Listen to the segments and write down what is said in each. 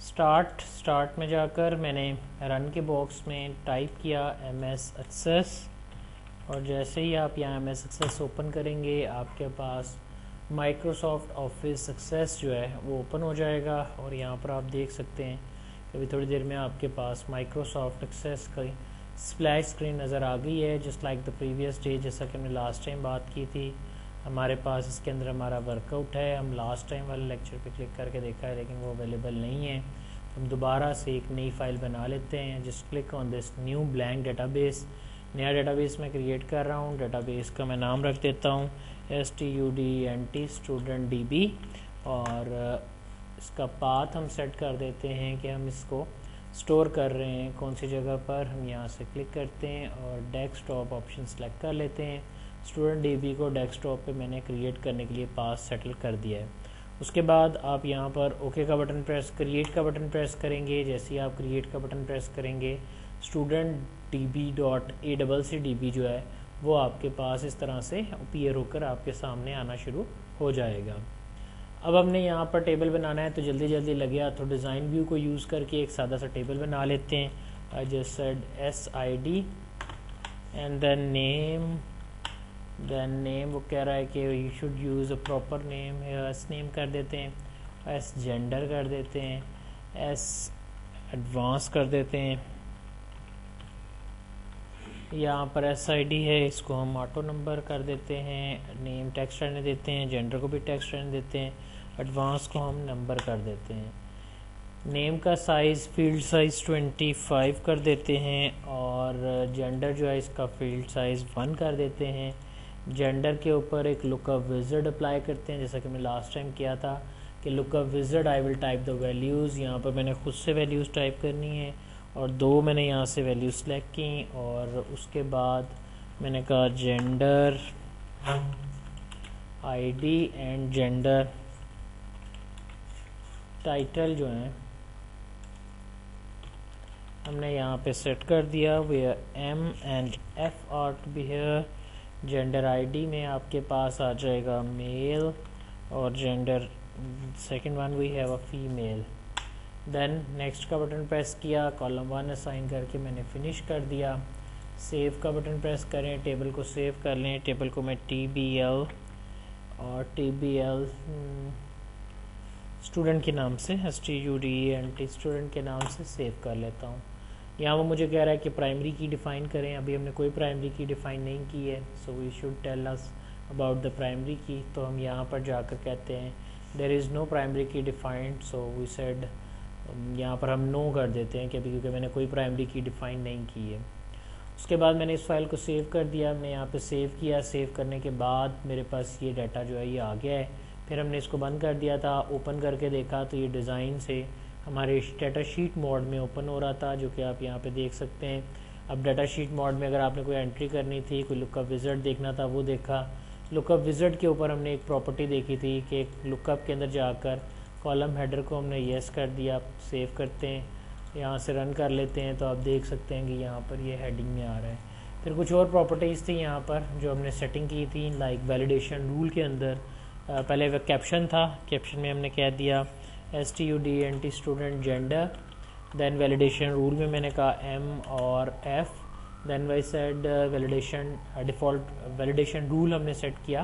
Start میں جا کر میں نے رن کے باکس میں ٹائپ کیا MS ایکسیس، اور جیسے ہی آپ یہاں MS ایکسیس اوپن کریں گے آپ کے پاس مائکروسافٹ آفس ایکسیس جو ہے وہ اوپن ہو جائے گا، اور یہاں پر آپ دیکھ سکتے ہیں کہ ابھی تھوڑی دیر میں آپ کے پاس مائکروسافٹ ایکسیس کی سپلیش اسکرین نظر آ گئی ہے، just like the previous day, جیسا کہ ہم نے لاسٹ ٹائم بات کی تھی۔ ہمارے پاس اس کے اندر ہمارا ورک آؤٹ ہے، ہم لاسٹ ٹائم والے لیکچر پہ کلک کر کے دیکھا ہے لیکن وہ اویلیبل نہیں ہے۔ ہم دوبارہ سے ایک نئی فائل بنا لیتے ہیں، just click on this new blank data base. نیا ڈیٹا بیس میں کریٹ کر رہا ہوں، ڈیٹا بیس کا میں نام رکھ دیتا ہوں STUDENT اسٹوڈنٹ DB، اور اس کا پاتھ ہم سیٹ کر دیتے ہیں کہ ہم اس کو سٹور کر رہے ہیں کون سی جگہ پر۔ ہم یہاں سے کلک کرتے ہیں اور ڈیسک ٹاپ آپشن سلیکٹ کر لیتے ہیں۔ اسٹوڈنٹ DB کو ڈیسک ٹاپ پہ میں نے کریٹ کرنے کے لیے پاس سیٹل کر دیا ہے۔ اس کے بعد آپ یہاں پر اوکے کا بٹن پریس، کریٹ کا بٹن پریس کریں گے۔ جیسے ہی آپ کریٹ کا بٹن پریس کریں گے اسٹوڈنٹ DB.ACCDB جو ہے وہ آپ کے پاس اس طرح سے اپیئر ہو کر آپ کے سامنے آنا شروع ہو جائے گا۔ اب ہم نے یہاں پر ٹیبل بنانا ہے تو جلدی لگے تو ڈیزائن ویو کو یوز کر کے ایک سادہ سا ٹیبل بنا لیتے ہیں۔ I just said SID and then name وہ کہہ رہا ہے کہ you should use a proper name، S name کر دیتے ہیں، S gender کر دیتے ہیں، S advanced کر دیتے ہیں۔ یہاں پر SID ہے، اس کو ہم آٹو نمبر کر دیتے ہیں، نیم ٹیکسٹ رہنے دیتے ہیں، جینڈر کو بھی ٹیکسٹ رہنے دیتے ہیں، ایڈوانس کو ہم نمبر کر دیتے ہیں۔ نیم کا سائز فیلڈ سائز 25 کر دیتے ہیں، اور جینڈر جو ہے اس کا فیلڈ سائز 1 کر دیتے ہیں۔ جینڈر کے اوپر ایک لک اپ وزرڈ اپلائی کرتے ہیں، جیسا کہ میں لاسٹ ٹائم کیا تھا کہ look up wizard I will type the values. یہاں پر میں نے خود سے ویلیوز ٹائپ کرنی ہے، اور 2 میں نے یہاں سے ویلیوز سلیکٹ کی، اور اس کے بعد میں نے کہا gender ID and gender title جو ہیں ہم نے یہاں پہ سیٹ کر دیا، where M and F are to be here۔ Gender ID میں آپ کے پاس آ جائے گا میل، اور gender second one we have a female۔ Then next کا بٹن پریس کیا، کالم 1 اسائن کر کے میں نے فنش کر دیا۔ سیو کا بٹن پریس کریں، ٹیبل کو سیو کر لیں۔ ٹیبل کو میں TBL اور TBL اسٹوڈنٹ کے نام سے STUDENT اسٹوڈنٹ کے نام سے سیو کر لیتا ہوں۔ یہاں وہ مجھے کہہ رہا ہے کہ پرائمری کی ڈیفائن کریں، ابھی ہم نے کوئی پرائمری کی ڈیفائن نہیں کی ہے، so we should tell us about the primary key. تو ہم یہاں پر جا کر کہتے ہیں there is no primary key defined, so we said یہاں پر ہم نو کر دیتے ہیں کیونکہ میں نے کوئی پرائمری کی ڈیفائن نہیں کی ہے۔ اس کے بعد میں نے اس فائل کو سیو کر دیا، میں یہاں پہ سیو کیا۔ سیو کرنے کے بعد میرے پاس یہ ڈیٹا جو ہے یہ آ گیا ہے۔ پھر ہم نے اس کو بند کر دیا تھا، اوپن کر کے دیکھا تو یہ ڈیزائن سے ہمارے ڈیٹا شیٹ موڈ میں اوپن ہو رہا تھا، جو کہ آپ یہاں پہ دیکھ سکتے ہیں۔ اب ڈیٹا شیٹ موڈ میں اگر آپ نے کوئی انٹری کرنی تھی، کوئی لک اپ وزرڈ دیکھنا تھا وہ دیکھا۔ لک اپ وزرڈ کے اوپر ہم نے ایک پراپرٹی دیکھی تھی کہ لک اپ کے اندر جا کر کالم ہیڈر کو ہم نے یس کر دیا۔ سیو کرتے ہیں، یہاں سے رن کر لیتے ہیں تو آپ دیکھ سکتے ہیں کہ یہاں پر یہ ہیڈنگ میں آ رہا ہے۔ پھر کچھ اور پراپرٹیز تھی یہاں پر جو ہم نے سیٹنگ کی تھی، لائک ویلیڈیشن رول کے اندر پہلے وہ کیپشن تھا، کیپشن میں ہم نے کہہ دیا STUDENT student gender, then validation rule میں نے کہا M اور F، then we said validation default validation rule ہم نے سیٹ کیا،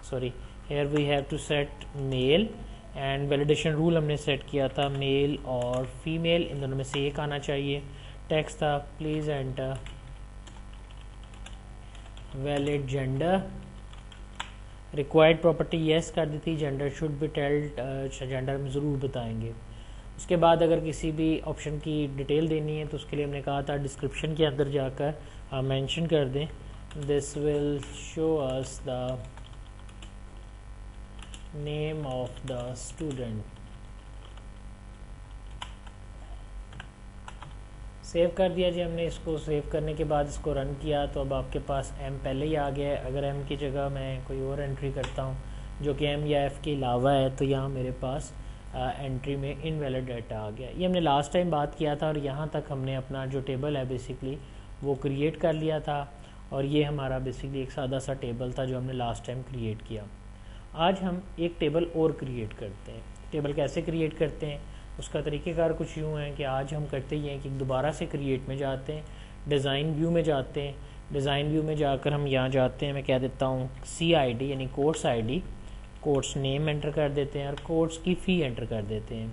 sorry here we have to set male, and validation rule ہم نے سیٹ کیا تھا میل اور فیمیل، ان دونوں میں سے ایک آنا چاہیے۔ ٹیکسٹ تھا please enter valid gender, required property yes کر دی تھی، gender should be tailed, gender ہم ضرور بتائیں گے۔ اس کے بعد اگر کسی بھی آپشن کی ڈیٹیل دینی ہے تو اس کے لیے ہم نے کہا تھا ڈسکرپشن کے اندر جا کر آپ مینشن کر دیں this will show is the name of the student. Save کر دیا جی ہم نے اس کو۔ سیو کرنے کے بعد اس کو رن کیا تو اب آپ کے پاس M پہلے ہی آ گیا ہے۔ اگر M کی جگہ میں کوئی اور انٹری کرتا ہوں جو کہ M یا F کے علاوہ ہے تو یہاں میرے پاس انٹری میں انویلڈ ڈیٹا آ گیا۔ یہ ہم نے لاسٹ ٹائم بات کیا تھا، اور یہاں تک ہم نے اپنا جو ٹیبل ہے بیسکلی وہ کریٹ کر لیا تھا، اور یہ ہمارا بیسکلی ایک سادہ سا ٹیبل تھا جو ہم نے لاسٹ ٹائم کریٹ کیا۔ آج ہم ایک ٹیبل اور کریٹ کرتے ہیں۔ ٹیبل کیسے کریٹ کرتے ہیں؟ اس کا طریقہ کار کچھ یوں ہے کہ آج ہم کرتے ہی ہیں کہ دوبارہ سے کریٹ میں جاتے ہیں، ڈیزائن ویو میں جاتے ہیں، ڈیزائن ویو میں جا کر ہم یہاں جاتے ہیں، میں کہہ دیتا ہوں سی آئی ڈی یعنی course I D, course name enter کر دیتے ہیں اور کورس کی فی انٹر کر دیتے ہیں.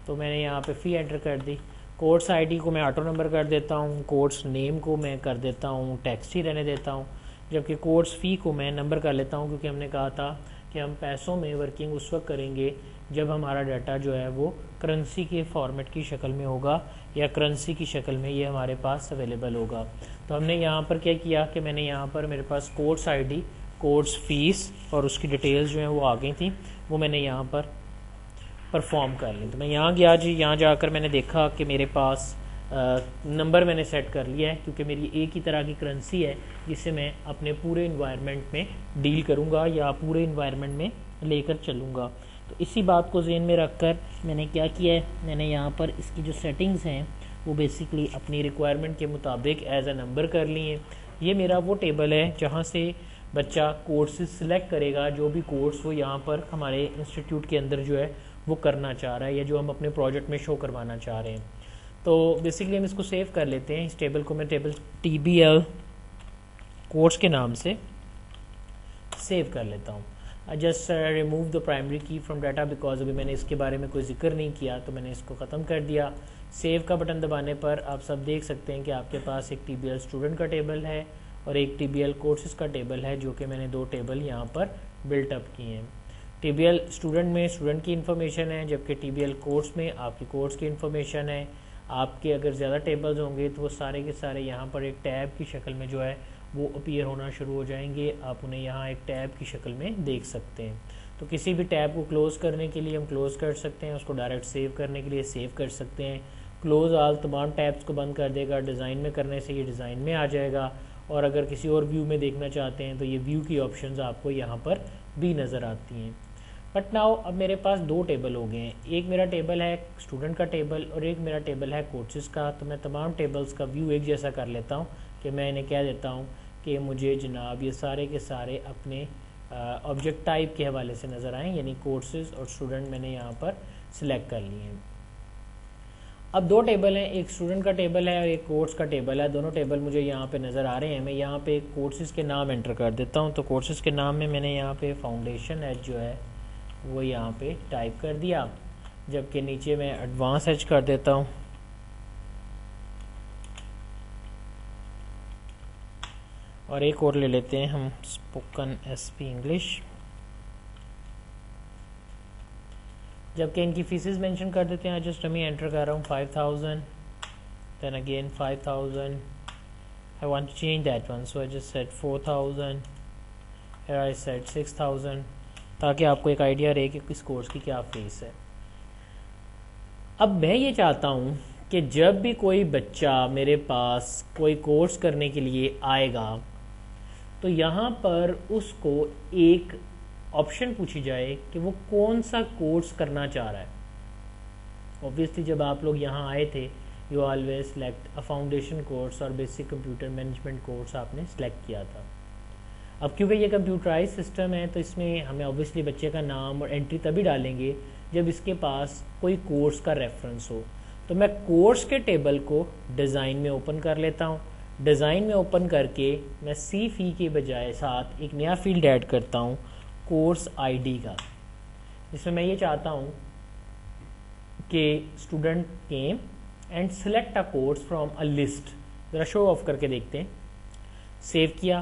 تو میں نے یہاں پہ فی انٹر کر دی. کورس آئی ڈی کو میں آٹو نمبر کر دیتا ہوں، کورس نیم کو میں کر دیتا ہوں ٹیکسٹ ہی رہنے دیتا ہوں، جبکہ کورس فی کو میں نمبر کر لیتا ہوں، کیونکہ ہم نے کہا تھا کہ ہم پیسوں میں ورکنگ اس وقت کریں گے جب ہمارا ڈاٹا جو ہے وہ کرنسی کے فارمیٹ کی شکل میں ہوگا یا کرنسی کی شکل میں یہ ہمارے پاس اویلیبل ہوگا. تو ہم نے یہاں پر کیا کیا کہ میں نے یہاں پر میرے پاس course I D, course fee اور اس کی ڈیٹیلز جو ہیں وہ آ گئی تھیں، وہ میں نے یہاں پر پرفارم کر لی. تو میں یہاں گیا جی، یہاں جا کر میں نے دیکھا کہ میرے پاس نمبر میں نے سیٹ کر لیا ہے، کیونکہ میری ایک ہی طرح کی کرنسی ہے جسے میں اپنے پورے انوائرمنٹ میں ڈیل کروں گا یا پورے انوائرمنٹ میں لے کر چلوں گا. تو اسی بات کو ذہن میں رکھ کر میں نے کیا کیا ہے، میں نے یہاں پر اس کی جو سیٹنگز ہیں وہ بیسکلی اپنی ریکوائرمنٹ کے مطابق ایز اے نمبر کر لی ہیں. یہ میرا وہ ٹیبل ہے جہاں سے بچہ کورسز سلیکٹ کرے گا، جو بھی کورس وہ یہاں پر ہمارے انسٹیٹیوٹ کے اندر جو ہے وہ کرنا چاہ رہا ہے یا جو ہم اپنے پروجیکٹ میں شو کروانا چاہ رہے ہیں. تو بیسکلی ہم اس کو سیو کر لیتے ہیں. اس ٹیبل کو میں ٹیبل TBL کورس کے نام سے سیو کر لیتا ہوں. جسٹ ریموو دا پرائمری کی فرام ڈیٹا بیکاز ابھی میں نے اس کے بارے میں کوئی ذکر نہیں کیا، تو میں نے اس کو ختم کر دیا. سیو کا بٹن دبانے پر آپ سب دیکھ سکتے ہیں کہ آپ کے پاس ایک TBL اسٹوڈنٹ کا ٹیبل ہے اور ایک TBL کورسز کا ٹیبل ہے، جو کہ میں نے دو ٹیبل یہاں پر بلٹ اپ کیے ہیں. TBL اسٹوڈنٹ میں اسٹوڈنٹ کی انفارمیشن ہے، جبکہ TBL کورس میں آپ کی کورس کی انفارمیشن ہے. آپ کے اگر زیادہ ٹیبلز ہوں گے تو وہ سارے کے سارے یہاں پر ایک ٹیب کی شکل میں جو ہے وہ اپیئر ہونا شروع ہو جائیں گے. آپ انہیں یہاں ایک ٹیب کی شکل میں دیکھ سکتے ہیں. تو کسی بھی ٹیب کو کلوز کرنے کے لیے ہم کلوز کر سکتے ہیں، اس کو ڈائریکٹ سیو کرنے کے لیے سیو کر سکتے ہیں. کلوز آل تمام ٹیبس کو بند کر دے گا. ڈیزائن میں کرنے سے یہ ڈیزائن میں آ جائے گا، اور اگر کسی اور ویو میں دیکھنا چاہتے ہیں تو یہ ویو کی آپشنز آپ کو یہاں پر بھی نظر آتی ہیں. بٹ ناؤ اب میرے پاس دو ٹیبل ہو گئے ہیں. ایک میرا ٹیبل ہے اسٹوڈنٹ کا ٹیبل اور ایک میرا ٹیبل ہے کورسز کا. تو میں تمام ٹیبلز کا ویو ایک جیسا کر لیتا ہوں کہ میں انہیں کہہ دیتا ہوں کہ مجھے جناب یہ سارے کے سارے اپنے آبجیکٹ ٹائپ کے حوالے سے نظر آئیں، یعنی کورسز اور اسٹوڈنٹ میں نے یہاں پر سلیکٹ کر لیے ہیں. اب دو ٹیبل ہیں، ایک اسٹوڈنٹ کا ٹیبل ہے اور ایک کورس کا ٹیبل ہے. دونوں ٹیبل مجھے یہاں پہ نظر آ رہے ہیں. میں یہاں پہ کورسز کے نام انٹر کر دیتا ہوں. تو کورسز کے نام میں میں نے یہاں پہ فاؤنڈیشن ایج جو ہے وہ یہاں پہ ٹائپ کر دیا، جبکہ نیچے میں ایڈوانس ایج کر دیتا ہوں. اور ایک اور لے لیتے ہیں ہم اسپوکن SP انگلش، جبکہ ان کی فیسز مینشن کر دیتے ہیں. جسٹ میں انٹر کر رہا ہوں 5000 then again 5000. I want to change that one, so I just said 4000. Here I said 6000 تاکہ آپ کو ایک آئیڈیا رہے کہ کس کورس کی کیا فیس ہے. اب میں یہ چاہتا ہوں کہ جب بھی کوئی بچہ میرے پاس کوئی کورس کرنے کے لیے آئے گا تو یہاں پر اس کو ایک آپشن پوچھی جائے کہ وہ کون سا کورس کرنا چاہ رہا ہے. اوبویسلی جب آپ لوگ یہاں آئے تھے you always select a foundation course اور بیسک کمپیوٹر مینجمنٹ کورس آپ نے سلیکٹ کیا تھا. اب کیونکہ یہ کمپیوٹرائز سسٹم ہے تو اس میں ہمیں اوبویسلی بچے کا نام اور انٹری تبھی ڈالیں گے جب اس کے پاس کوئی کورس کا ریفرنس ہو. تو میں کورس کے ٹیبل کو ڈیزائن میں اوپن کر لیتا ہوں. ڈیزائن میں اوپن کر کے میں سی فی کے بجائے ساتھ ایک نیا فیلڈ ایڈ کرتا ہوں کورس آئی ڈی کا، جس میں یہ چاہتا ہوں کہ student came and select a course from a list. ذرا شو آف کر کے دیکھتے ہیں. سیو کیا.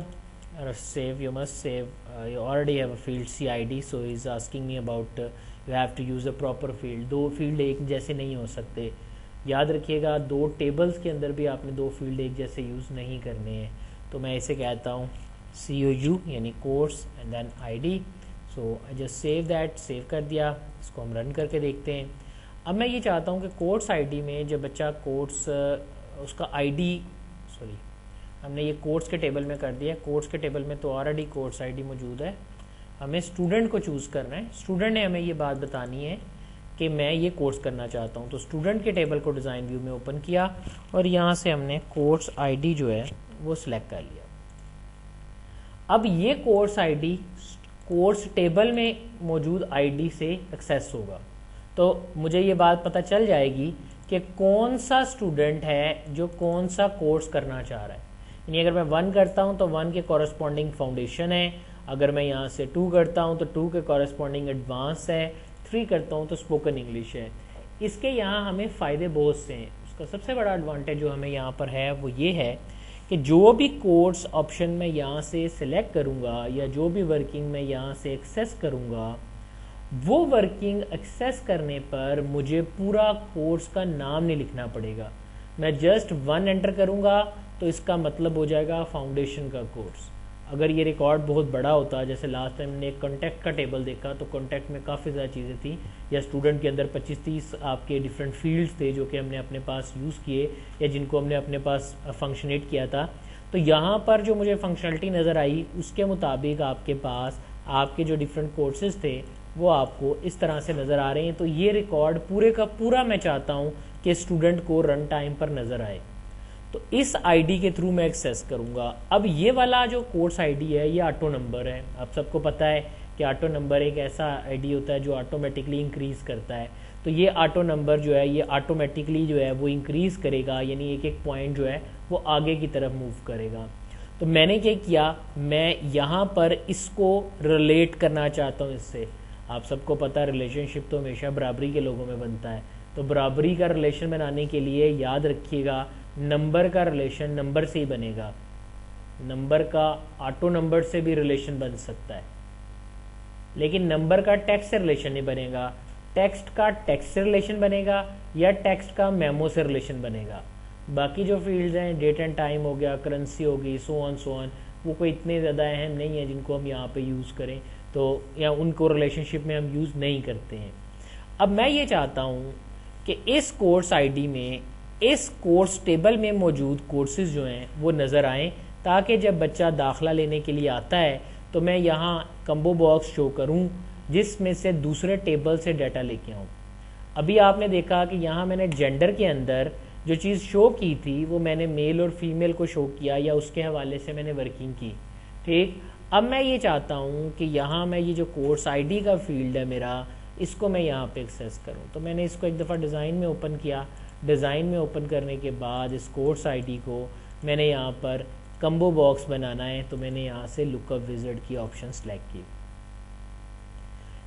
Save, you must save. You already have a field CID, so he's asking me about you have to use a proper field. دو field ایک جیسے نہیں ہو سکتے. یاد رکھیے گا دو ٹیبلز کے اندر بھی آپ نے دو فیلڈ ایک جیسے یوز نہیں کرنے ہیں. تو میں اسے کہتا ہوں COU یعنی course and then ID. So I just save that. Save کر دیا. اس کو ہم رن کر کے دیکھتے ہیں. اب میں یہ چاہتا ہوں کہ کورس ID میں جب بچہ کورس اس کا ID ہم نے یہ کورس کے ٹیبل میں کر دیا. کورس کے ٹیبل میں تو آلریڈی کورس ID موجود ہے. ہمیں اسٹوڈنٹ کو چوز کرنا ہے. اسٹوڈنٹ نے ہمیں یہ بات بتانی ہے کہ میں یہ کورس کرنا چاہتا ہوں. تو اسٹوڈنٹ کے ٹیبل کو ڈیزائن ویو میں اوپن کیا اور یہاں سے ہم نے کورس ID جو ہے وہ سلیکٹ کر لیا. اب یہ کورس ID کورس ٹیبل میں موجود ID سے ایکسیس ہوگا. تو مجھے یہ بات پتہ چل جائے گی کہ کون سا اسٹوڈنٹ ہے جو کون سا کورس کرنا چاہ رہا ہے. یعنی اگر میں 1 کرتا ہوں تو 1 کے کورسپونڈنگ فاؤنڈیشن ہے, اگر میں یہاں سے 2 کرتا ہوں تو 2 کے کورسپونڈنگ ایڈوانس ہے, 3 کرتا ہوں تو اسپوکن انگلش ہے. اس کے یہاں ہمیں فائدے بہت سے ہیں. اس کا سب سے بڑا ایڈوانٹیج جو ہمیں یہاں پر ہے وہ یہ ہے کہ جو بھی کورس آپشن میں یہاں سے سلیکٹ کروں گا یا جو بھی ورکنگ میں یہاں سے ایکسیس کروں گا, وہ ورکنگ ایکسیس کرنے پر مجھے پورا کورس کا نام نہیں لکھنا پڑے گا. میں جسٹ 1 انٹر کروں گا تو اس کا مطلب ہو جائے گا فاؤنڈیشن کا کورس. اگر یہ ریکارڈ بہت بڑا ہوتا, جیسے لاسٹ ٹائم نے ایک کانٹیکٹ کا ٹیبل دیکھا تو کانٹیکٹ میں کافی زیادہ چیزیں تھیں, یا اسٹوڈنٹ کے اندر 25-30 آپ کے ڈفرینٹ فیلڈز تھے جو کہ ہم نے اپنے پاس یوز کیے یا جن کو ہم نے اپنے پاس فنکشنیٹ کیا تھا. تو یہاں پر جو مجھے فنکشنلٹی نظر آئی اس کے مطابق آپ کے پاس آپ کے جو ڈفرینٹ کورسز تھے وہ آپ کو اس طرح سے نظر آ رہے ہیں. تو یہ ریکارڈ پورے کا پورا میں چاہتا ہوں کہ اسٹوڈنٹ کو رن ٹائم پر نظر آئے, تو اس آئی ڈی کے تھرو میں ایکسیس کروں گا. اب یہ والا جو کورس آئی ڈی ہے یہ آٹو نمبر ہے. آپ سب کو پتہ ہے کہ آٹو نمبر ایک ایسا آئی ڈی ہوتا ہے جو آٹومیٹکلی انکریز کرتا ہے. تو یہ آٹو نمبر جو ہے یہ آٹومیٹکلی جو ہے وہ انکریز کرے گا, یعنی ایک پوائنٹ جو ہے وہ آگے کی طرف موو کرے گا. تو میں نے کیا کیا, میں یہاں پر اس کو ریلیٹ کرنا چاہتا ہوں اس سے. آپ سب کو پتہ ہے ریلیشن شپ تو ہمیشہ برابری کے لوگوں میں بنتا ہے. تو برابری کا ریلیشن بنانے کے لیے یاد رکھیے گا نمبر کا ریلیشن نمبر سے ہی بنے گا. نمبر کا آٹو نمبر سے بھی ریلیشن بن سکتا ہے, لیکن نمبر کا ٹیکسٹ سے ریلیشن نہیں بنے گا. ٹیکسٹ کا ٹیکسٹ سے ریلیشن بنے گا یا ٹیکسٹ کا میمو سے ریلیشن بنے گا. باقی جو فیلڈز ہیں, ڈیٹ اینڈ ٹائم ہو گیا, کرنسی ہوگی, سو آن, وہ کوئی اتنے زیادہ اہم نہیں ہیں جن کو ہم یہاں پہ یوز کریں, تو یا ان کو ریلیشن شپ میں ہم یوز نہیں کرتے ہیں. اب میں یہ چاہتا ہوں کہ اس کورس آئی ڈی میں اس کورس ٹیبل میں موجود کورسز جو ہیں وہ نظر آئیں, تاکہ جب بچہ داخلہ لینے کے لیے آتا ہے تو میں یہاں کمبو باکس شو کروں جس میں سے دوسرے ٹیبل سے ڈیٹا لے کے آؤں. ابھی آپ نے دیکھا کہ یہاں میں نے جینڈر کے اندر جو چیز شو کی تھی وہ میں نے میل اور فیمیل کو شو کیا, یا اس کے حوالے سے میں نے ورکنگ کی. ٹھیک, اب میں یہ چاہتا ہوں کہ یہاں میں یہ جو کورس آئی ڈی کا فیلڈ ہے میرا, اس کو میں یہاں پہ ایکسیس کروں. تو میں نے اس کو ایک دفعہ ڈیزائن میں اوپن کیا. ڈیزائن میں اوپن کرنے کے بعد اس کورس آئی ڈی کو میں نے یہاں پر کمبو باکس بنانا ہے, تو میں نے یہاں سے لک اپ وزرڈ کی آپشن سلیکٹ کی.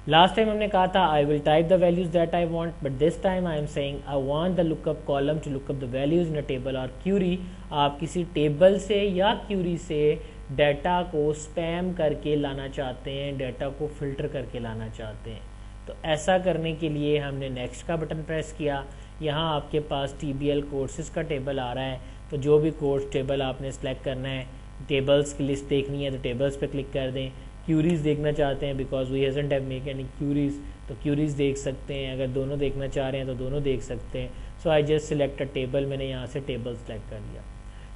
لاسٹ ٹائم ہم نے کہا تھا I will type the values that I want, but this time I am saying I want the lookup column to look up the values in a table or query. آپ کسی table سے یا Curie سے data کو spam کر کے لانا چاہتے ہیں, ڈیٹا کو فلٹر کر کے لانا چاہتے ہیں. تو ایسا کرنے کے لیے ہم نے نیکسٹ کا بٹن پریس کیا. یہاں آپ کے پاس TBL کورسز کا ٹیبل آ رہا ہے, تو جو بھی کورس ٹیبل آپ نے سلیکٹ کرنا ہے, ٹیبلز کی لسٹ دیکھنی ہے تو ٹیبلز پہ کلک کر دیں. کیوریز دیکھنا چاہتے ہیں because we haven't have make any queries, تو کیوریز دیکھ سکتے ہیں. اگر دونوں دیکھنا چاہ رہے ہیں تو دونوں دیکھ سکتے ہیں. So I just select a table, میں نے یہاں سے ٹیبل سلیکٹ کر لیا.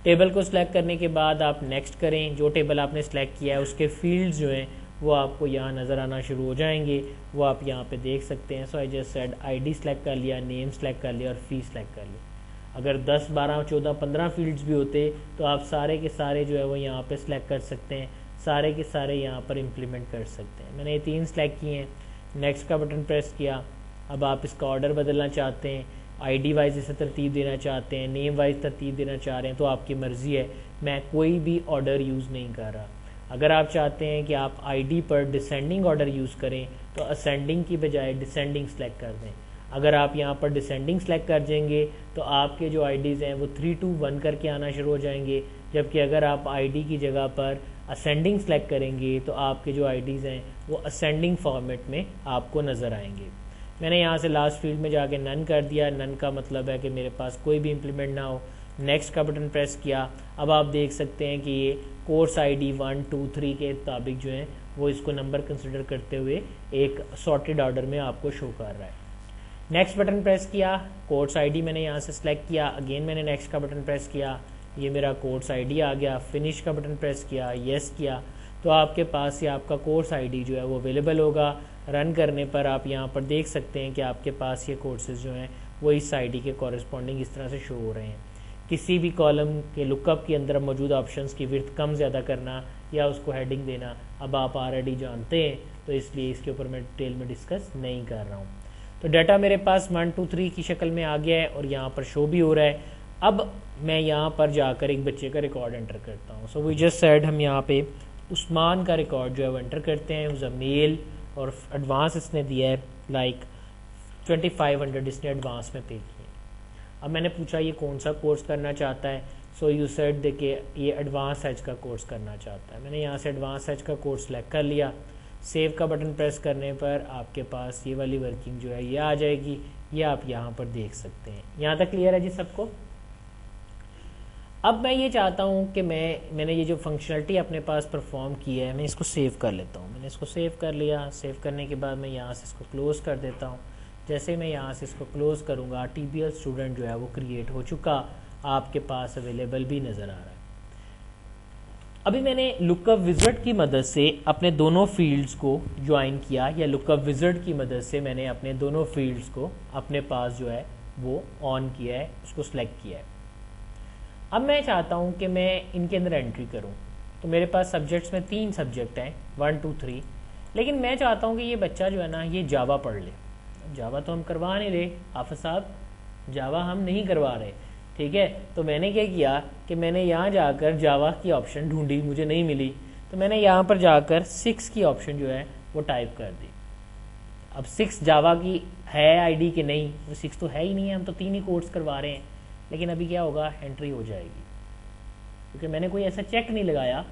ٹیبل کو سلیکٹ کرنے کے بعد آپ نیکسٹ کریں. جو ٹیبل آپ نے سلیکٹ کیا ہے اس کے فیلڈز جو ہیں وہ آپ کو یہاں نظر آنا شروع ہو جائیں گے, وہ آپ یہاں پہ دیکھ سکتے ہیں. So I just set I D select کر لیا, نیم سلیکٹ کر لیا اور فی سلیکٹ کر لیا. اگر 10 12 14 15 فیلڈز بھی ہوتے تو آپ سارے کے سارے جو ہے وہ یہاں پہ سلیکٹ کر سکتے ہیں, سارے کے سارے یہاں پر امپلیمنٹ کر سکتے ہیں. میں نے یہ 3 سلیکٹ کیے ہیں. نیکسٹ کا بٹن پریس کیا. اب آپ اس کا آرڈر بدلنا چاہتے ہیں, آئی ڈی وائز اسے ترتیب دینا چاہتے ہیں, نیم وائز ترتیب دینا چاہ رہے ہیں, تو آپ کی مرضی ہے. میں کوئی بھی آرڈر یوز نہیں کر رہا. اگر آپ چاہتے ہیں کہ آپ I D per descending order use کریں تو اسینڈنگ کی بجائے ڈسینڈنگ سلیکٹ کر دیں. اگر آپ یہاں پر ڈسینڈنگ سلیکٹ کر دیں گے تو آپ کے جو آئی ڈیز ہیں وہ 3 2 1 کر کے آنا شروع ہو جائیں گے, جبکہ اگر آپ آئی ڈی کی جگہ پر اسینڈنگ سلیکٹ کریں گے تو آپ کے جو آئی ڈیز ہیں وہ اسینڈنگ فارمیٹ میں آپ کو نظر آئیں گے. میں نے یہاں سے لاسٹ فیلڈ میں جا کے نن کر دیا. نن کا مطلب ہے کہ میرے پاس کوئی بھی امپلیمنٹ نہ ہو. نیکسٹ کا بٹن پریس کیا. اب آپ دیکھ سکتے ہیں کہ یہ کورس آئی ڈی 1 2 3 کے مطابق جو ہیں وہ اس کو نمبر کنسیڈر کرتے ہوئے ایک سارٹیڈ آرڈر میں آپ کو شو کر رہا ہے. نیکسٹ بٹن پریس کیا. کورس آئی ڈی میں نے یہاں سے سلیکٹ کیا. اگین میں نے نیکسٹ کا بٹن پریس کیا. یہ میرا کورس آئی ڈی آ گیا. فنش کا بٹن پریس کیا, یس کیا, تو آپ کے پاس یہ آپ کا کورس آئی ڈی جو ہے وہ اویلیبل ہوگا. رن کرنے پر آپ یہاں پر دیکھ سکتے ہیں کہ آپ کے پاس یہ کورسز جو ہیں وہ اس آئی ڈی کے کورسپونڈنگ اس طرح سے شو ہو رہے ہیں. کسی بھی کالم کے لک اپ کے اندر موجود آپشنس کی ورتھ کم زیادہ کرنا یا اس کو ہیڈنگ دینا اب آپ آلریڈی جانتے ہیں, تو اس لیے اس کے اوپر میں ڈیٹیل میں ڈسکس نہیں کر رہا ہوں. تو تو ڈیٹا میرے پاس 1 2 3 کی شکل میں آ گیا ہے اور یہاں پر شو بھی ہو رہا ہے. اب میں یہاں پر جا کر ایک بچے کا ریکارڈ انٹر کرتا ہوں. سو وی جسٹ سیڈ ہم یہاں پہ عثمان کا ریکارڈ جو ہے وہ انٹر کرتے ہیں. از اے میل اور ایڈوانس اس نے دیا ہے لائک 2500 اس نے ایڈوانس میں پے کیے. اب میں نے پوچھا یہ کون سا کورس کرنا چاہتا ہے. سو یو سیڈ دے کہ یہ ایڈوانس ایج کا کورس کرنا چاہتا ہے. میں نے یہاں سے ایڈوانس ایج کا کورس سلیکٹ کر لیا. سیو کا بٹن پریس کرنے پر آپ کے پاس یہ والی ورکنگ جو ہے یہ آ جائے گی. یہ آپ یہاں پر دیکھ سکتے ہیں. یہاں تک کلیئر ہے جی سب کو؟ اب میں یہ چاہتا ہوں کہ میں نے یہ جو فنکشنلٹی اپنے پاس پرفارم کی ہے میں اس کو سیو کر لیتا ہوں. میں نے اس کو سیو کر لیا. سیو کرنے کے بعد میں یہاں سے اس کو کلوز کر دیتا ہوں. جیسے میں یہاں سے اس کو کلوز کروں گا TBL اسٹوڈنٹ جو ہے وہ کریٹ ہو چکا آپ کے پاس اویلیبل بھی نظر آ رہا ہے. ابھی میں نے لک اپ وزرڈ کی مدد سے اپنے دونوں فیلڈز کو جوائن کیا یا لک اپ وزرڈ کی مدد سے میں نے اپنے دونوں فیلڈز کو اپنے پاس جو ہے وہ آن کیا ہے, اس کو سلیکٹ کیا ہے. اب میں چاہتا ہوں کہ میں ان کے اندر انٹری کروں. تو میرے پاس سبجیکٹس میں 3 سبجیکٹ ہیں 1 2 3. لیکن میں چاہتا ہوں کہ یہ بچہ جو ہے نا یہ جاوا پڑھ لے. جاوا تو ہم کروا نہیں رہے حافظ صاحب, جاوا ہم نہیں کروا رہے, ٹھیک ہے. تو میں نے کیا کیا کہ میں نے یہاں جا کر جاوا کی آپشن ڈھونڈی, مجھے نہیں ملی. تو میں نے یہاں پر جا کر 6 کی آپشن جو ہے وہ ٹائپ کر دی. اب 6 جاوا کی ہے ID کہ نہیں, 6 تو ہے ہی نہیں ہے, ہم تو 3 ہی کورس کروا رہے ہیں. لیکن ابھی کیا ہوگا, انٹری ہو جائے گی کیونکہ میں نے کوئی ایسا چیک نہیں لگایا,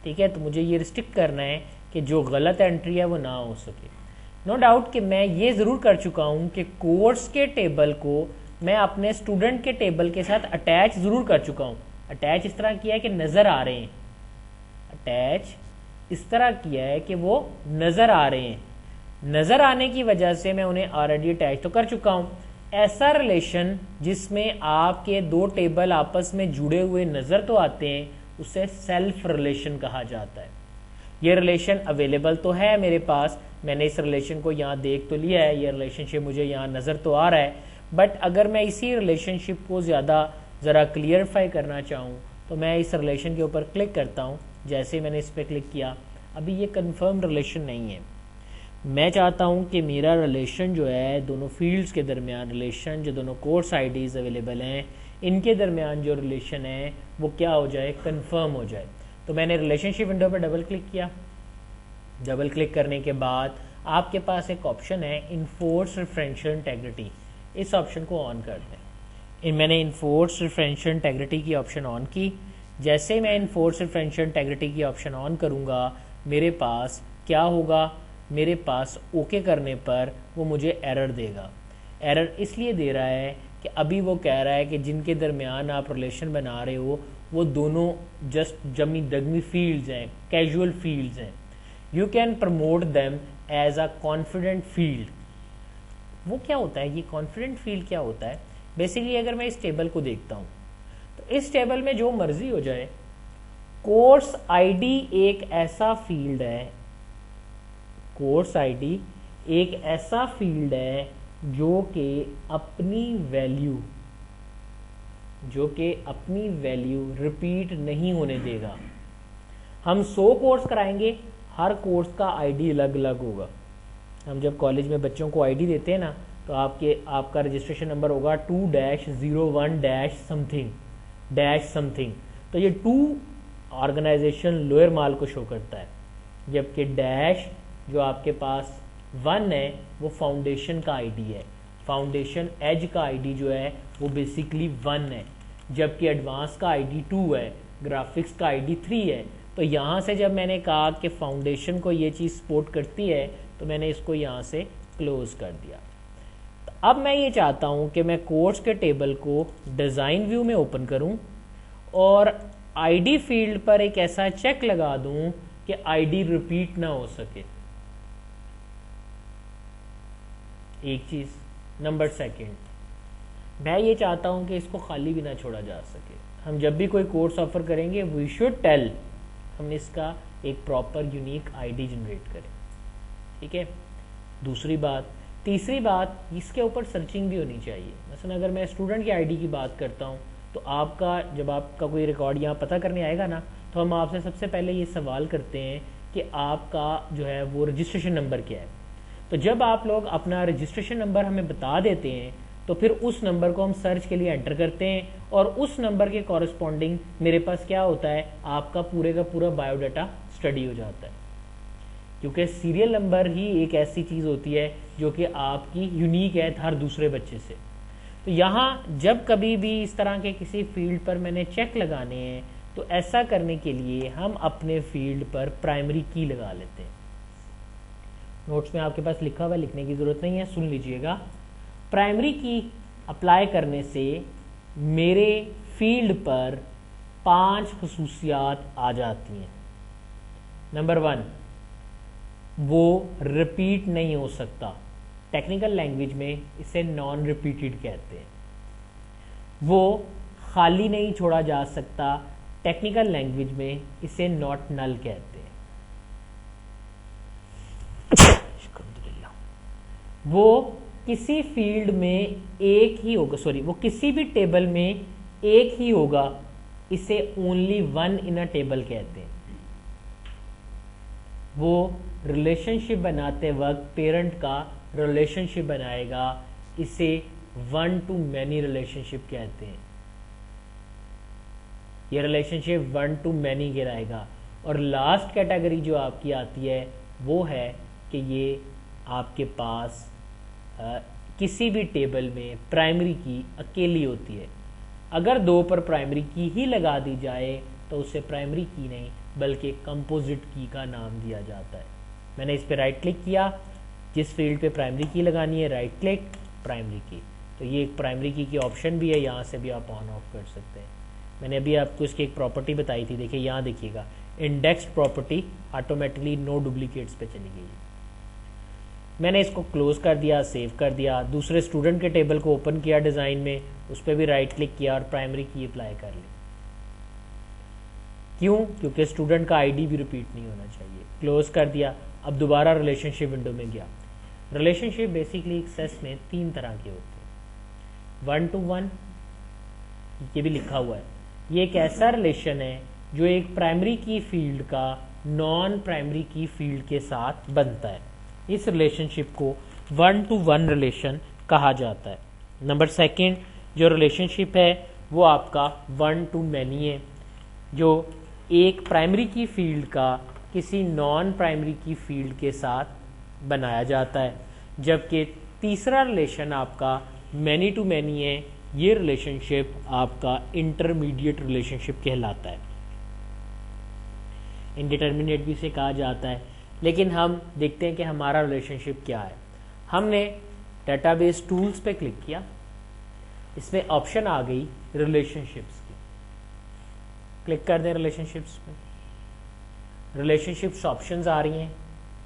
ٹھیک ہے. تو مجھے یہ ریسٹرکٹ کرنا ہے کہ جو غلط انٹری ہے وہ نہ ہو سکے. نو ڈاؤٹ کہ میں یہ ضرور کر چکا ہوں کہ کورس کے ٹیبل کو میں اپنے اسٹوڈنٹ کے ٹیبل کے ساتھ اٹیچ ضرور کر چکا ہوں. اٹیچ اس طرح کیا ہے کہ نظر آ رہے ہیں, اٹیچ اس طرح کیا ہے کہ وہ نظر آ رہے ہیں. نظر آنے کی وجہ سے میں انہیں آلریڈی اٹیچ تو کر چکا ہوں. ایسا ریلیشن جس میں آپ کے 2 ٹیبل آپس میں جڑے ہوئے نظر تو آتے ہیں اسے سیلف ریلیشن کہا جاتا ہے. یہ ریلیشن اویلیبل تو ہے میرے پاس, میں نے اس ریلیشن کو یہاں دیکھ تو لیا ہے, یہ ریلیشن شپ مجھے یہاں نظر تو آ رہا ہے. بٹ اگر میں اسی ریلیشن شپ کو زیادہ ذرا کلیئرفائی کرنا چاہوں تو میں اس ریلیشن کے اوپر کلک کرتا ہوں. جیسے میں نے اس پہ کلک کیا, ابھی یہ کنفرم ریلیشن نہیں ہے. میں چاہتا ہوں کہ میرا ریلیشن جو ہے دونوں فیلڈز کے درمیان ریلیشن, جو دونوں کورس IDs اویلیبل ہیں ان کے درمیان جو ریلیشن ہے وہ کیا ہو جائے, کنفرم ہو جائے. تو میں نے ریلیشن شپ ونڈو پہ ڈبل کلک کیا. ڈبل کلک کرنے کے بعد آپ کے پاس ایک آپشن ہے انفورس ریفرنشل انٹیگریٹی, اس آپشن کو آن کر دیں. میں نے انفورس ریفرنشل انٹیگریٹی کی آپشن آن کی. جیسے میں انفورس ریفرنشل انٹیگریٹی کی آپشن آن کروں گا میرے پاس کیا ہوگا, میرے پاس اوکے کرنے پر وہ مجھے ایرر دے گا. ایرر اس لیے دے رہا ہے کہ ابھی وہ کہہ رہا ہے کہ جن کے درمیان آپ ریلیشن بنا رہے ہو وہ دونوں جسٹ جمی دگمی فیلڈز ہیں, کیجول فیلڈز ہیں. You can promote them as a confident field. وہ کیا ہوتا ہے, یہ کانفیڈنٹ فیلڈ کیا ہوتا ہے؟ بیسیکلی اگر میں اس ٹیبل کو دیکھتا ہوں تو اس ٹیبل میں جو مرضی ہو جائے, کورس ID ایک ایسا فیلڈ ہے, کورس ID ایک ایسا فیلڈ ہے جو کہ اپنی ویلیو ریپیٹ نہیں ہونے دے گا. ہم 100 کورس کرائیں گے, ہر کورس کا ID الگ الگ ہوگا. ہم جب کالج میں بچوں کو ID دیتے ہیں نا تو آپ کا رجسٹریشن نمبر ہوگا 2-01-something. تو یہ 2 آرگنائزیشن لوئر مال کو شو کرتا ہے, جبکہ ڈیش جو آپ کے پاس 1 ہے وہ فاؤنڈیشن کا ID ہے. فاؤنڈیشن ایج کا ID جو ہے وہ بیسیکلی 1 ہے, جبکہ ایڈوانس کا ID 2 ہے, گرافکس کا ID 3 ہے. تو یہاں سے جب میں نے کہا کہ فاؤنڈیشن کو یہ چیز سپورٹ کرتی ہے تو میں نے اس کو یہاں سے کلوز کر دیا. اب میں یہ چاہتا ہوں کہ میں کورس کے ٹیبل کو ڈیزائن ویو میں اوپن کروں اور ID فیلڈ پر ایک ایسا چیک لگا دوں کہ ID ریپیٹ نہ ہو سکے. ایک چیز. نمبر 2, میں یہ چاہتا ہوں کہ اس کو خالی بھی نہ چھوڑا جا سکے. ہم جب بھی کوئی کورس آفر کریں گے وی شوڈ ٹیل, ہم اس کا ایک پراپر یونیک ID جنریٹ کریں, ٹھیک ہے. دوسری بات. تیسری بات, اس کے اوپر سرچنگ بھی ہونی چاہیے. مثلا اگر میں اسٹوڈنٹ کی ID کی بات کرتا ہوں تو آپ کا جب آپ کا کوئی ریکارڈ یہاں پتہ کرنے آئے گا نا تو ہم آپ سے سب سے پہلے یہ سوال کرتے ہیں کہ آپ کا جو ہے وہ رجسٹریشن نمبر کیا ہے. تو جب آپ لوگ اپنا رجسٹریشن نمبر ہمیں بتا دیتے ہیں تو پھر اس نمبر کو ہم سرچ کے لیے انٹر کرتے ہیں اور اس نمبر کے کورسپونڈنگ میرے پاس کیا ہوتا ہے, آپ کا پورا بایو ڈیٹا اسٹڈی ہو جاتا ہے. کیونکہ سیریل نمبر ہی ایک ایسی چیز ہوتی ہے جو کہ آپ کی یونیک ہے ہر دوسرے بچے سے. تو یہاں جب کبھی بھی اس طرح کے کسی فیلڈ پر میں نے چیک لگانے ہیں تو ایسا کرنے کے لیے ہم اپنے فیلڈ پر پرائمری کی لگا لیتے ہیں. نوٹس میں آپ کے پاس لکھا ہوا ہے, لکھنے کی ضرورت نہیں ہے, سن لیجئے گا. پرائمری کی اپلائی کرنے سے میرے فیلڈ پر 5 خصوصیات آ جاتی ہیں. نمبر 1, وہ ریپیٹ نہیں ہو سکتا. ٹیکنیکل لینگویج میں اسے نان ریپیٹڈ کہتے ہیں. وہ خالی نہیں چھوڑا جا سکتا. ٹیکنیکل لینگویج میں اسے ناٹ نل کہتے ہیں. وہ کسی فیلڈ میں ایک ہی ہوگا, وہ کسی بھی ٹیبل میں ایک ہی ہوگا, اسے only one in a table کہتے ہیں. وہ ریلیشن شپ بناتے وقت پیرنٹ کا ریلیشن شپ بنائے گا, اسے one to many relationship کہتے ہیں. یہ relationship one to many کہلائے گا. اور لاسٹ کیٹیگری جو آپ کی آتی ہے وہ ہے کہ یہ آپ کے پاس کسی بھی ٹیبل میں پرائمری کی اکیلی ہوتی ہے. اگر 2 پر پرائمری کی ہی لگا دی جائے تو اسے پرائمری کی نہیں بلکہ کمپوزٹ کی کا نام دیا جاتا ہے. میں نے اس پہ رائٹ کلک کیا, جس فیلڈ پہ پرائمری کی لگانی ہے رائٹ کلک پرائمری کی, تو یہ ایک پرائمری کی آپشن بھی ہے, یہاں سے بھی آپ آن آف کر سکتے ہیں. میں نے ابھی آپ کو اس کی ایک پراپرٹی بتائی تھی, دیکھیں یہاں دیکھیے گا انڈیکسڈ پراپرٹی آٹومیٹکلی نو ڈپلیکیٹس پہ چلی گئی. میں نے اس کو کلوز کر دیا, سیو کر دیا. دوسرے اسٹوڈنٹ کے ٹیبل کو اوپن کیا ڈیزائن میں, اس پہ بھی رائٹ کلک کیا اور پرائمری کی اپلائی کر لی. کیوں؟ کیونکہ اسٹوڈنٹ کا آئی ڈی بھی ریپیٹ نہیں ہونا چاہیے. کلوز کر دیا. اب دوبارہ ریلیشن شپ ونڈو میں گیا. ریلیشن شپ بیسکلی ایکسیس میں 3 طرح کے ہوتے ہیں. 1 to 1, یہ بھی لکھا ہوا ہے. یہ ایک ایسا ریلیشن ہے جو ایک پرائمری کی فیلڈ کا نان پرائمری کی فیلڈ کے ساتھ بنتا ہے. اس ریلیشن شپ کو 1 to 1 ریلیشن کہا جاتا ہے. نمبر 2 جو ریلیشن شپ ہے وہ آپ کا 1 to many ہے, جو ایک پرائمری کی فیلڈ کا کسی نان پرائمری کی فیلڈ کے ساتھ بنایا جاتا ہے. جبکہ تیسرا ریلیشن آپ کا مینی ٹو مینی ہے. یہ ریلیشن شپ آپ کا انٹرمیڈیٹ ریلیشن شپ کہلاتا ہے. انڈیٹرمنیٹ بھی اسے کہا جاتا ہے. لیکن ہم دیکھتے ہیں کہ ہمارا ریلیشن شپ کیا ہے. ہم نے ڈیٹا بیس ٹولز پہ کلک کیا, اس میں آپشن آ گئی ریلیشن شپس کی. کلک کر دیں ریلیشن شپس پہ. ریلیشن شپس آپشنز آ رہی ہیں,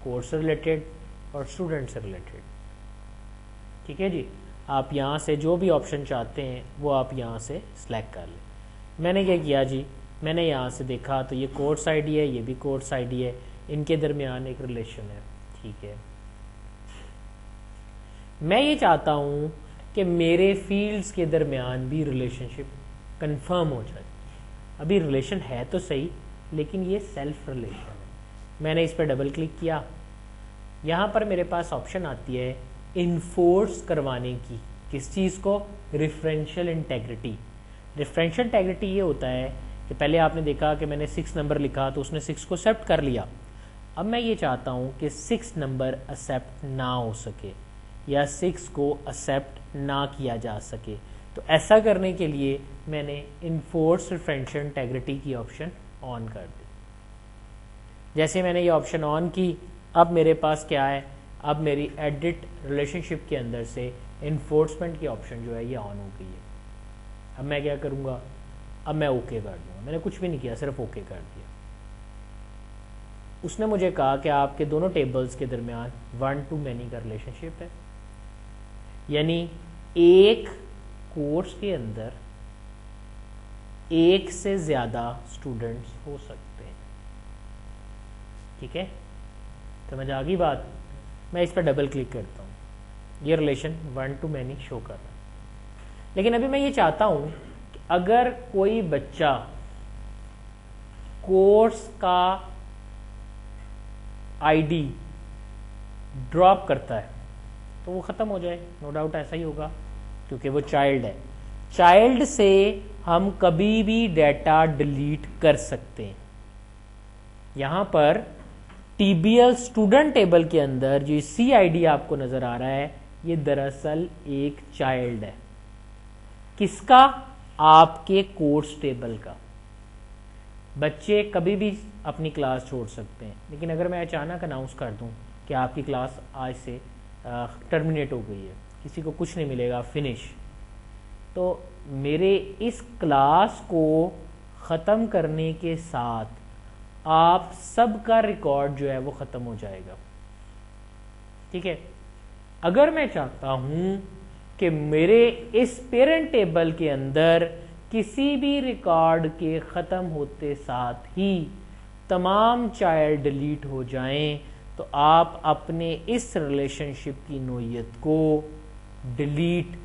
کورس سے ریلیٹڈ اور اسٹوڈنٹ سے ریلیٹڈ. ٹھیک ہے جی, آپ یہاں سے جو بھی آپشن چاہتے ہیں وہ آپ یہاں سے سلیکٹ کر لیں. میں نے کیا کیا جی, میں نے یہاں سے دیکھا تو یہ کورس آئی ڈی ہے, یہ بھی کورس آئی ڈی ہے, ان کے درمیان ایک ریلیشن ہے. ٹھیک ہے, میں یہ چاہتا ہوں کہ میرے فیلڈز کے درمیان بھی ریلیشن شپ کنفرم ہو جائے. ابھی ریلیشن ہے تو صحیح, لیکن یہ سیلف ریلیشن ہے. میں نے اس پہ ڈبل کلک کیا. یہاں پر میرے پاس آپشن آتی ہے انفورس کروانے کی. کس چیز کو؟ Referential integrity. ریفرنشل انٹیگریٹی یہ ہوتا ہے کہ پہلے آپ نے دیکھا کہ میں نے 6 نمبر لکھا تو اس نے 6 کو ایکسیپٹ کر لیا. اب میں یہ چاہتا ہوں کہ 6 نمبر ایکسیپٹ نہ ہو سکے یا 6 کو ایکسیپٹ نہ کیا جا سکے. تو ایسا کرنے کے لیے میں نے انفورس ریفرنشل انٹیگریٹی کی آپشن آن کر دی. جیسے میں نے یہ آپشن آن کی, اب میرے پاس کیا ہے, اب میری ایڈٹ ریلیشن شپ کے اندر سے انفورسمنٹ کی آپشن جو ہے یہ آن ہو گئی ہے. اب میں کیا کروں گا, اب میں اوکے کر دوں گا. میں نے کچھ بھی نہیں کیا, صرف اوکے کر دیا. اس نے مجھے کہا کہ آپ کے دونوں ٹیبلز کے درمیان 1 to many کا ریلیشن شپ ہے, یعنی ایک کورس کے اندر ایک سے زیادہ اسٹوڈنٹس ہو سکتے ہیں. ٹھیک ہے, سمجھ آ گئی بات. میں اس پہ ڈبل کلک کرتا ہوں, یہ ریلیشن 1 to many شو کر رہا ہے. لیکن ابھی میں یہ چاہتا ہوں کہ اگر کوئی بچہ کورس کا آئی ڈی ڈراپ کرتا ہے تو وہ ختم ہو جائے. نو ڈاؤٹ ایسا ہی ہوگا کیونکہ وہ چائلڈ ہے. چائلڈ سے ہم کبھی بھی ڈیٹا ڈیلیٹ کر سکتے ہیں. یہاں پر T B L student table کے اندر جو سی آئی ڈی آپ کو نظر آ رہا ہے یہ دراصل ایک چائلڈ ہے. کس کا؟ آپ کے کورس ٹیبل کا. بچے کبھی بھی اپنی کلاس چھوڑ سکتے ہیں، لیکن اگر میں اچانک اناؤنس کر دوں کہ آپ کی کلاس آج سے ٹرمینیٹ ہو گئی ہے، کسی کو کچھ نہیں ملے گا، فنش، تو میرے اس کلاس کو ختم کرنے کے ساتھ آپ سب کا ریکارڈ جو ہے وہ ختم ہو جائے گا. ٹھیک ہے. اگر میں چاہتا ہوں کہ میرے اس پیرنٹ ٹیبل کے اندر کسی بھی ریکارڈ کے ختم ہوتے ساتھ ہی تمام چائلڈ ڈیلیٹ ہو جائیں، تو آپ اپنے اس ریلیشن شپ کی نوعیت کو ڈیلیٹ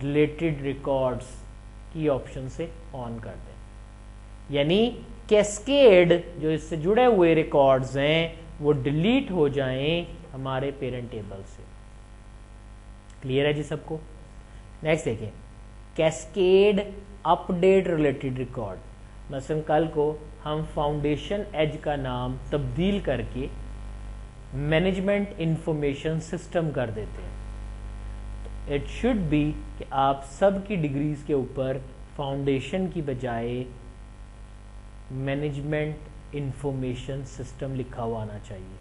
ریلیٹڈ ریکارڈز کی آپشن سے آن کر دیں. یعنی کیسکیڈ جو اس سے جڑے ہوئے ریکارڈز ہیں وہ ڈیلیٹ ہو جائیں ہمارے پیرنٹ ٹیبل سے. کلیئر ہے جی سب کو؟ نیکسٹ دیکھیں، کیسکیڈ اپ ڈیٹ ریلیٹڈ ریکارڈ. مثلا کل کو ہم فاؤنڈیشن ایج کا نام تبدیل کر کے مینجمنٹ انفارمیشن سسٹم کر دیتے ہیں. اٹ شوڈ بی کہ آپ سب کی ڈگریز کے اوپر فاؤنڈیشن کی بجائے مینجمنٹ انفارمیشن سسٹم لکھا ہوا آنا چاہیے.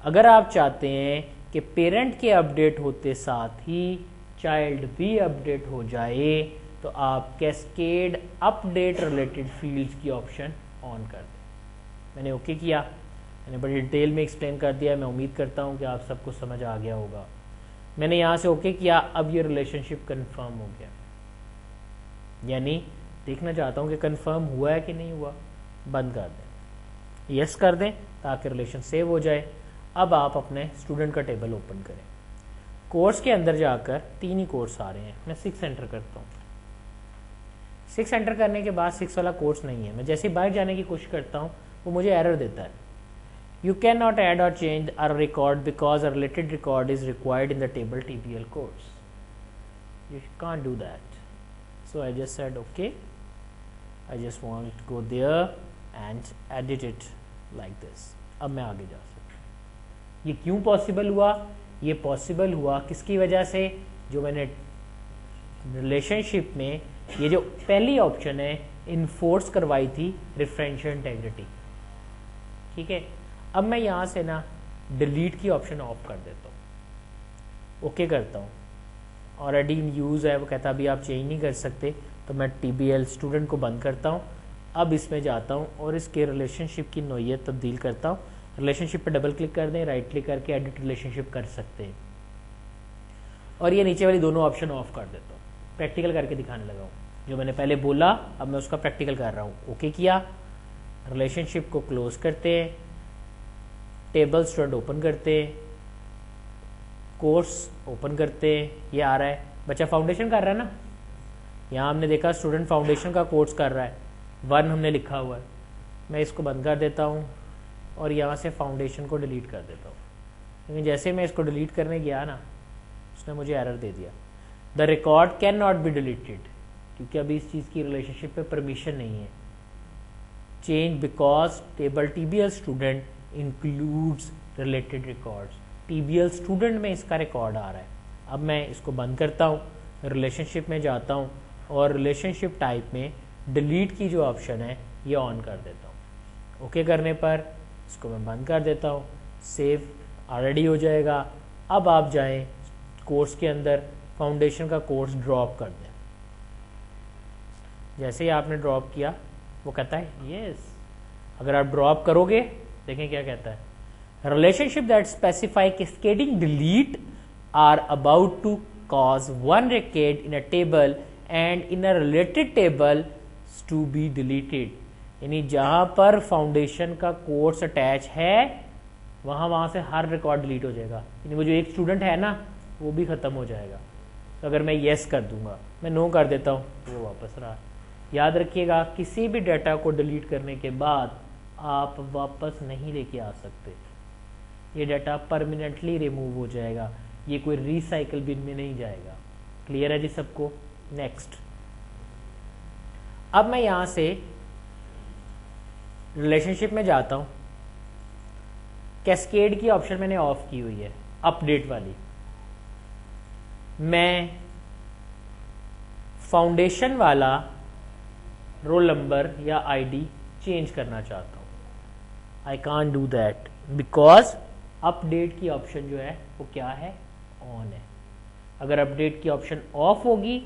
اگر آپ چاہتے ہیں کہ پیرنٹ کے اپڈیٹ ہوتے ساتھ ہی چائلڈ بھی اپڈیٹ ہو جائے تو آپ کیسکیڈ اپ ڈیٹ ریلیٹڈ فیلڈز کی آپشن آن کر دیں. میں نے اوکے کیا، میں نے بڑی ڈیٹیل میں ایکسپلین کر دیا. میں امید کرتا ہوں کہ آپ سب کو سمجھ آ گیا ہوگا. میں نے یہاں سے اوکے کیا، اب یہ ریلیشن شپ کنفرم ہو گیا. یعنی دیکھنا چاہتا ہوں کہ کنفرم ہوا ہے کہ نہیں ہوا. بند کر دیں، یس کر دیں تاکہ ریلیشن سیو ہو جائے. اب آپ اپنے اسٹوڈنٹ کا ٹیبل اوپن کریں. کورس کے اندر جا کر 3 ہی کورس آ رہے ہیں. میں 6 انٹر کرتا ہوں. 6 انٹر کرنے کے بعد 6 والا کورس نہیں ہے. میں جیسے باہر جانے کی کوشش کرتا ہوں وہ مجھے ایرر دیتا ہے. You cannot add or change a record because a related record is required in the table TBL course. You can't do that. So I just said okay. I just want to go there and edit it like this. اب میں آگے جا سکتا ہوں. یہ کیوں possible ہوا؟ یہ پاسبل ہوا کس کی وجہ سے؟ جو میں نے ریلیشن شپ میں یہ جو پہلی آپشن ہے انفورس کروائی تھی، ریفرنشل انٹیگریٹی. ٹھیک ہے. اب میں یہاں سے نا ڈیلیٹ کی آپشن آف کر دیتا ہوں. اوکے کرتا ہوں. آلریڈی یوز ہے، وہ کہتا ابھی آپ چینج نہیں کر سکتے، تو میں ٹی بی ایل اسٹوڈنٹ کو بند کرتا ہوں. اب اس میں جاتا ہوں اور اس کے ریلیشن شپ کی نوعیت تبدیل کرتا ہوں. ریلیشن شپ پہ ڈبل کلک کر دیں، رائٹ کلک کر کے ایڈٹ ریلیشن شپ کر سکتے ہیں. اور یہ نیچے والی دونوں آپشن آف کر دیتا ہوں. پریکٹیکل کر کے دکھانے لگا ہوں. جو میں نے پہلے بولا اب میں اس کا پریکٹیکل کر رہا ہوں. اوکے کیا، ریلیشن شپ کو کلوز کرتے ہیں، ٹیبل اسٹوڈنٹ اوپن کرتے، کورس اوپن کرتے. یہ آ رہا ہے بچہ فاؤنڈیشن کر رہا ہے نا. یہاں ہم نے دیکھا اسٹوڈنٹ فاؤنڈیشن کا کورس کر رہا ہے، 1 ہم نے لکھا ہوا ہے. میں اس کو بند کر دیتا ہوں اور یہاں سے فاؤنڈیشن کو ڈیلیٹ کر دیتا ہوں. لیکن جیسے میں اس کو ڈیلیٹ کرنے گیا نا اس نے مجھے ایرر دے دیا، the record can not be deleted, کیونکہ ابھی اس چیز کی ریلیشن شپ پہ پرمیشن نہیں ہے. Change because table T B L student includes related records. T B L student میں اس کا ریکارڈ آ رہا ہے. اب میں اس کو بند کرتا ہوں، ریلیشن شپ میں جاتا ہوں اور ریلیشن شپ ٹائپ میں ڈیلیٹ کی جو آپشن ہے یہ آن کر دیتا ہوں. اوکے کرنے پر اس کو میں بند کر دیتا ہوں. سیو آلریڈی ہو جائے گا. اب آپ جائیں کورس کے اندر فاؤنڈیشن کا کورس ڈراپ کر دیں. جیسے ہی آپ نے ڈراپ کیا وہ کہتا ہے یس. اگر آپ ڈراپ کرو گے دیکھیں کیا کہتا ہے، relationship that specify cascading delete are about to cause 1 record in a table and in a related table to be deleted. یعنی جہاں پر فاؤنڈیشن کا کورس اٹیچ ہے وہاں سے ہر ریکارڈ ڈیلیٹ ہو جائے گا. یعنی وہ جو ایک اسٹوڈنٹ ہے نا وہ بھی ختم ہو جائے گا. تو اگر میں یس کر دوں گا، میں نو کر دیتا ہوں تو وہ واپس رہا. یاد رکھیے گا کسی بھی ڈیٹا کو ڈیلیٹ کرنے کے بعد آپ واپس نہیں لے کے آ سکتے. یہ ڈیٹا پرماننٹلی ریموو ہو جائے گا, یہ کوئی ریسائیکل بن میں نہیں جائے گا. کلیئر ہے جی سب کو؟ نیکسٹ, اب میں یہاں سے ریلیشن شپ میں جاتا ہوں. کیسکیڈ کی آپشن میں نے آف کی ہوئی ہے, اپ ڈیٹ والی. میں فاؤنڈیشن والا رول نمبر یا آئی ڈی چینج کرنا چاہتا ہوں. I can't do that because update کی آپشن جو ہے وہ کیا ہے, آن ہے. اگر اپ ڈیٹ کی آپشن آف ہوگی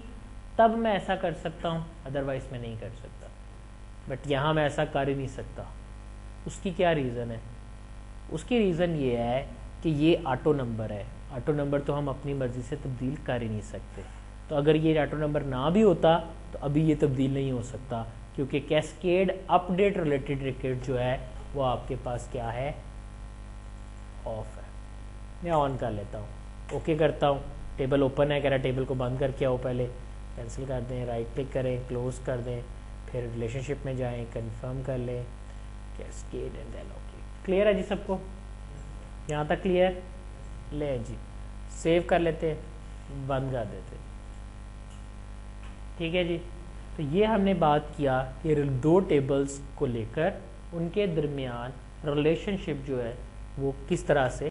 تب میں ایسا کر سکتا ہوں, ادروائز میں نہیں کر سکتا. بٹ یہاں میں ایسا کر ہی نہیں سکتا. اس کی کیا ریزن ہے؟ اس کی ریزن یہ ہے کہ یہ آٹو نمبر ہے. آٹو نمبر تو ہم اپنی مرضی سے تبدیل کر ہی نہیں سکتے. تو اگر یہ آٹو نمبر نہ بھی ہوتا تو ابھی یہ تبدیل نہیں ہو سکتا, کیونکہ کیسکیڈ اپ ڈیٹ ریلیٹڈ ریکارڈ جو ہے وہ آپ کے پاس کیا ہے, آف ہے. میں آن کر لیتا ہوں, اوکے کرتا ہوں. ٹیبل اوپن ہے, کہہ رہا ٹیبل کو بند کر کے آؤ, پہلے کینسل کر دیں, رائٹ کلک کریں, کلوز کر دیں, پھر ریلیشن شپ میں جائیں, کنفرم کر لیں, cascade and then okay. Clear ہے جی سب کو؟ یہاں تک کلیئر؟ لیں جی, سیو کر لیتے, بند کر دیتے. ٹھیک ہے جی. تو یہ ہم نے بات کیا کہ دو ٹیبلز کو لے کر ان کے درمیان ریلیشن شپ جو ہے وہ کس طرح سے